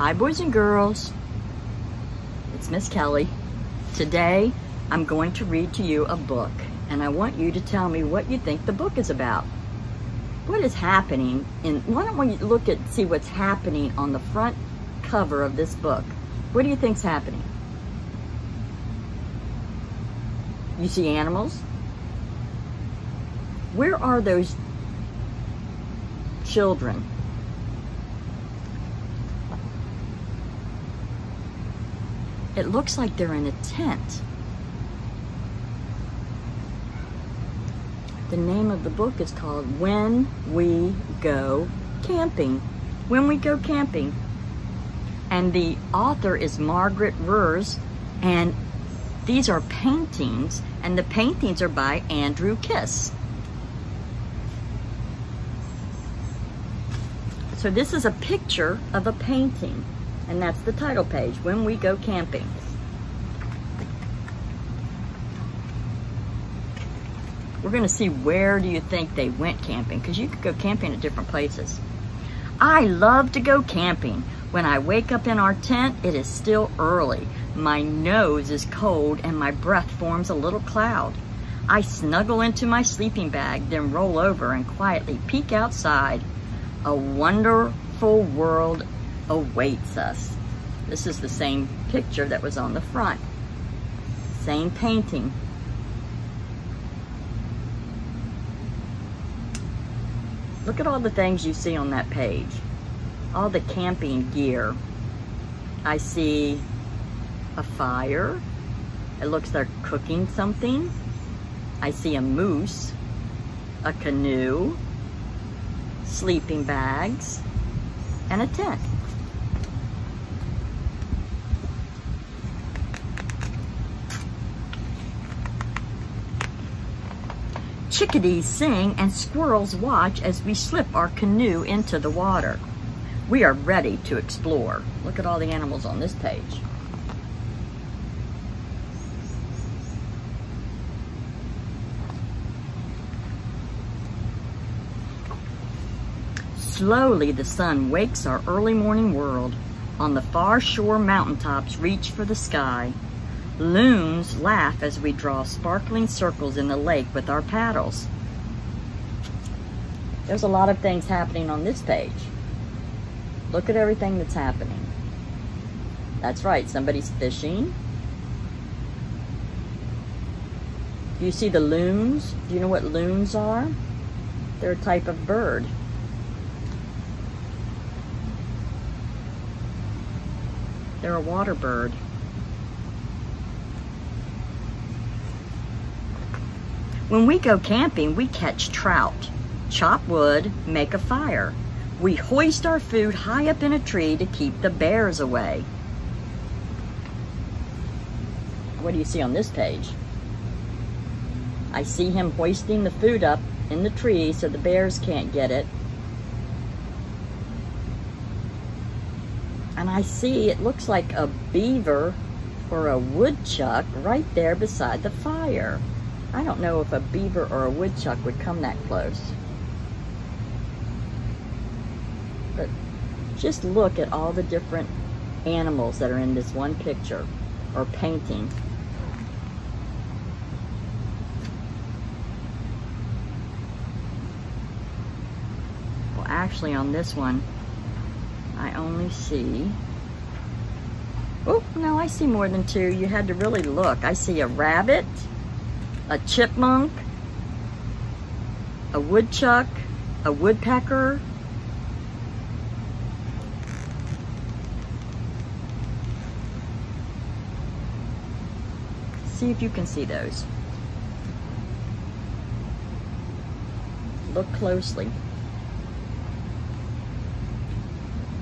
Hi boys and girls, it's Miss Kelly. Today I'm going to read to you a book and I want you to tell me what you think the book is about. What is happening why don't we look at see what's happening on the front cover of this book. What do you think's happening? You see animals? Where are those children? It looks like they're in a tent. The name of the book is called When We Go Camping. When We Go Camping. And the author is Margaret Rurs, and these are paintings, and the paintings are by Andrew Kiss. So this is a picture of a painting, and that's the title page, When We Go Camping. We're gonna see where do you think they went camping, because you could go camping at different places. I love to go camping. When I wake up in our tent, it is still early. My nose is cold and my breath forms a little cloud. I snuggle into my sleeping bag, then roll over and quietly peek outside. A wonderful world awaits us. This is the same picture that was on the front. Same painting. Look at all the things you see on that page. All the camping gear. I see a fire. It looks like they're cooking something. I see a moose, a canoe, sleeping bags, and a tent. Chickadees sing and squirrels watch as we slip our canoe into the water. We are ready to explore. Look at all the animals on this page. Slowly the sun wakes our early morning world. On the far shore mountaintops reach for the sky. Loons laugh as we draw sparkling circles in the lake with our paddles. There's a lot of things happening on this page. Look at everything that's happening. That's right, somebody's fishing. Do you see the loons? Do you know what loons are? They're a type of bird. They're a water bird. When we go camping, we catch trout, chop wood, make a fire. We hoist our food high up in a tree to keep the bears away. What do you see on this page? I see him hoisting the food up in the tree so the bears can't get it. And I see, it looks like a beaver or a woodchuck right there beside the fire. I don't know if a beaver or a woodchuck would come that close. But just look at all the different animals that are in this one picture or painting. Well, actually on this one, I only see, oh, no, I see more than two. You had to really look. I see a rabbit, a chipmunk, a woodchuck, a woodpecker, see if you can see those. Look closely.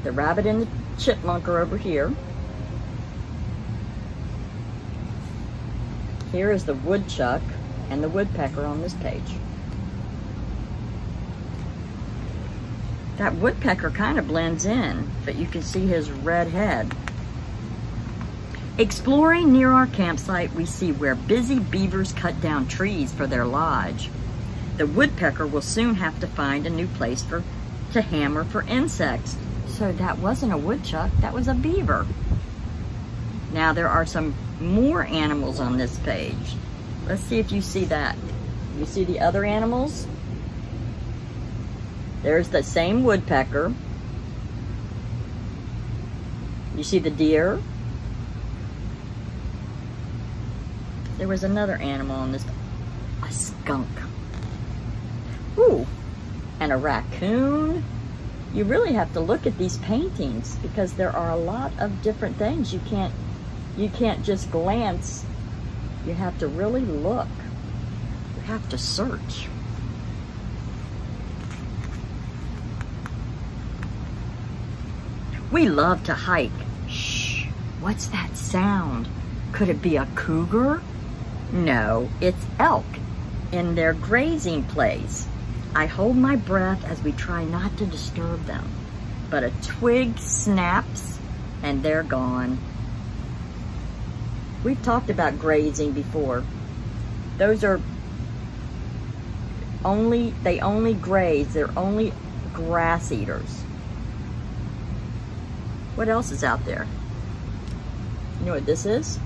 The rabbit and the chipmunk are over here. Here is the woodchuck and the woodpecker on this page. That woodpecker kind of blends in, but you can see his red head. Exploring near our campsite, we see where busy beavers cut down trees for their lodge. The woodpecker will soon have to find a new place to hammer for insects. So that wasn't a woodchuck, that was a beaver. Now there are some more animals on this page. Let's see if you see that. You see the other animals? There's the same woodpecker. You see the deer? There was another animal on this, a skunk. Ooh, and a raccoon. You really have to look at these paintings because there are a lot of different things. You can't just glance. You have to really look. You have to search. We love to hike. Shh, what's that sound? Could it be a cougar? No, it's elk in their grazing place. I hold my breath as we try not to disturb them, but a twig snaps and they're gone. We've talked about grazing before. Those are they only graze, they're only grass eaters. What else is out there? You know what this is?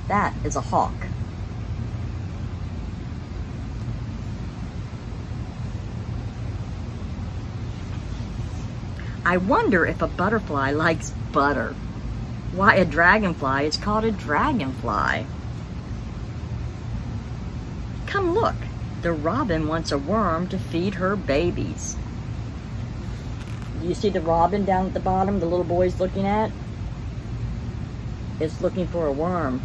That is a hawk. I wonder if a butterfly likes butter. Why a dragonfly is called a dragonfly. Come look, the robin wants a worm to feed her babies. Do you see the robin down at the bottom, the little boy's looking at? It's looking for a worm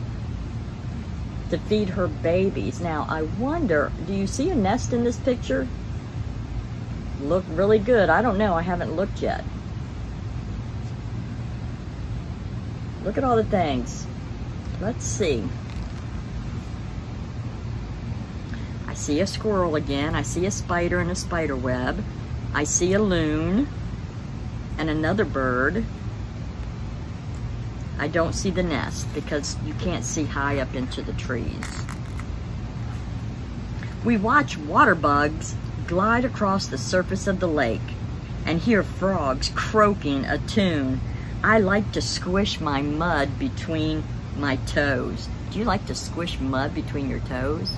to feed her babies. Now, I wonder, do you see a nest in this picture? Look really good. I don't know, I haven't looked yet. Look at all the things. Let's see. I see a squirrel again. I see a spider in a spider web. I see a loon and another bird. I don't see the nest because you can't see high up into the trees. We watch water bugs glide across the surface of the lake and hear frogs croaking a tune. I like to squish my mud between my toes. Do you like to squish mud between your toes?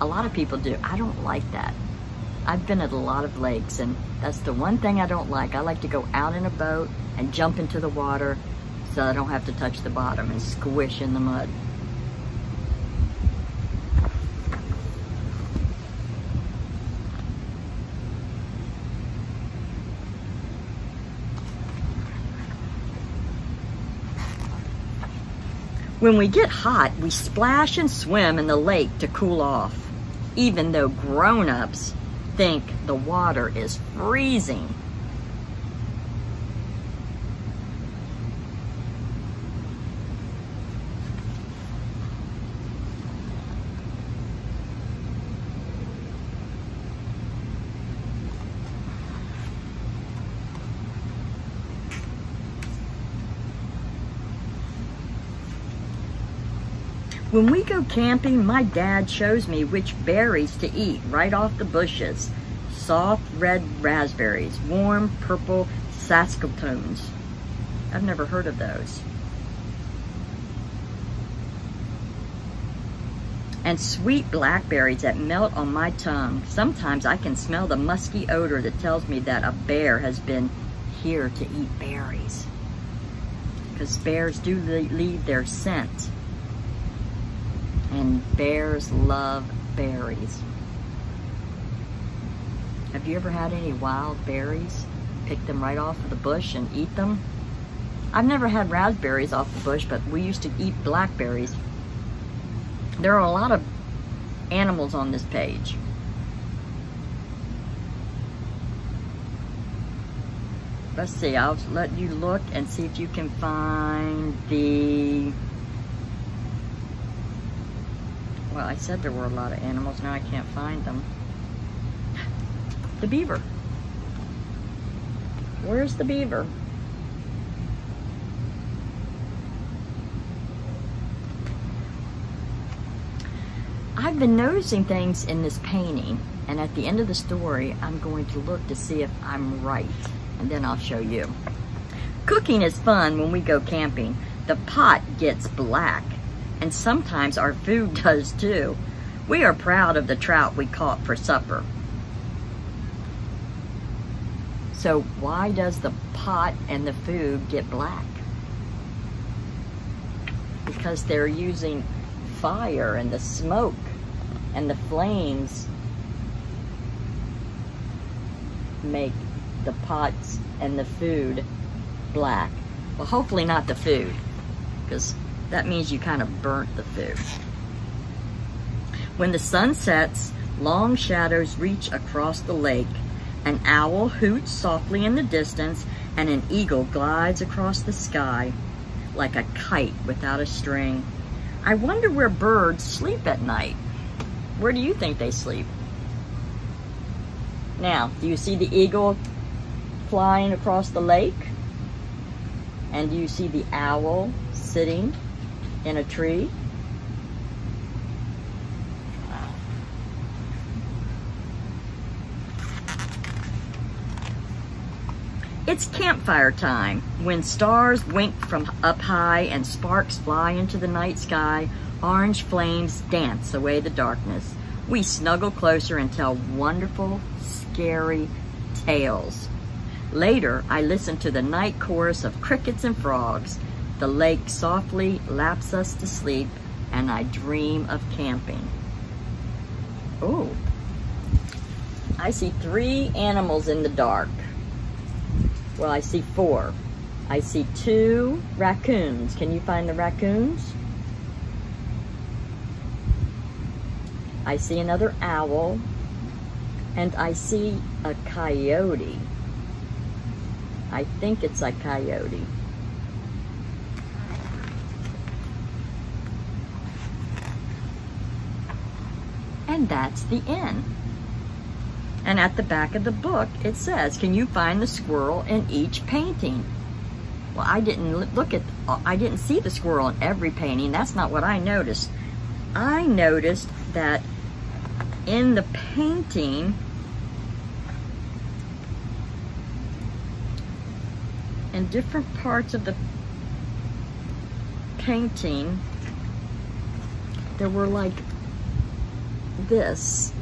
A lot of people do. I don't like that. I've been at a lot of lakes and that's the one thing I don't like. I like to go out in a boat and jump into the water so I don't have to touch the bottom and squish in the mud. When we get hot, we splash and swim in the lake to cool off, even though grown-ups think the water is freezing. When we go camping, my dad shows me which berries to eat right off the bushes. Soft red raspberries, warm purple saskatoons. I've never heard of those. And sweet blackberries that melt on my tongue. Sometimes I can smell the musky odor that tells me that a bear has been here to eat berries. Because bears do leave their scent. And bears love berries. Have you ever had any wild berries? Pick them right off of the bush and eat them? I've never had raspberries off the bush, but we used to eat blackberries. There are a lot of animals on this page. Let's see, I'll let you look and see if you can find the... Well, I said there were a lot of animals, now I can't find them. The beaver. Where's the beaver? I've been noticing things in this painting, and at the end of the story, I'm going to look to see if I'm right. and then I'll show you. Cooking is fun when we go camping. The pot gets black, and sometimes our food does too. We are proud of the trout we caught for supper. So why does the pot and the food get black? Because they're using fire and the smoke and the flames make the pots and the food black. Well, hopefully not the food, because that means you kind of burnt the food. When the sun sets, long shadows reach across the lake. An owl hoots softly in the distance, and an eagle glides across the sky like a kite without a string. I wonder where birds sleep at night. Where do you think they sleep? Now, do you see the eagle flying across the lake? And do you see the owl sitting in a tree? It's campfire time. When stars wink from up high and sparks fly into the night sky, orange flames dance away the darkness. We snuggle closer and tell wonderful, scary tales. Later, I listen to the night chorus of crickets and frogs. The lake softly laps us to sleep, and I dream of camping. Oh, I see 3 animals in the dark. Well, I see 4. I see 2 raccoons. Can you find the raccoons? I see another owl, and I see a coyote. I think it's a coyote. And that's the end. And at the back of the book, it says, can you find the squirrel in each painting? Well, I didn't see the squirrel in every painting. That's not what I noticed. I noticed that in the painting, in different parts of the painting, there were like this.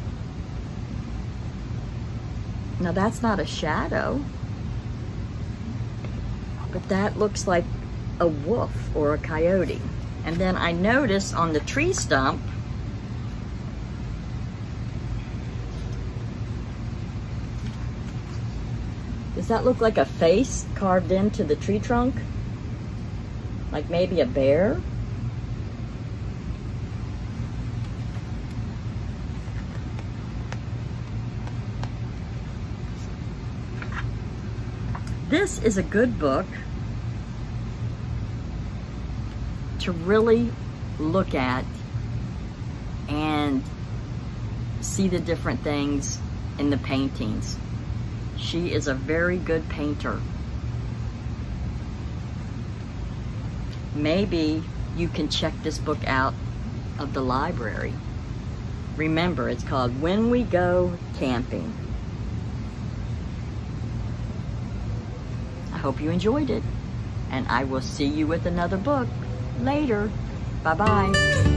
Now that's not a shadow, but that looks like a wolf or a coyote. And then I noticed on the tree stump, does that look like a face carved into the tree trunk? Like maybe a bear? This is a good book to really look at and see the different things in the paintings. She is a very good painter. Maybe you can check this book out of the library. Remember, it's called When We Go Camping. I hope you enjoyed it, and I will see you with another book later. Bye-bye.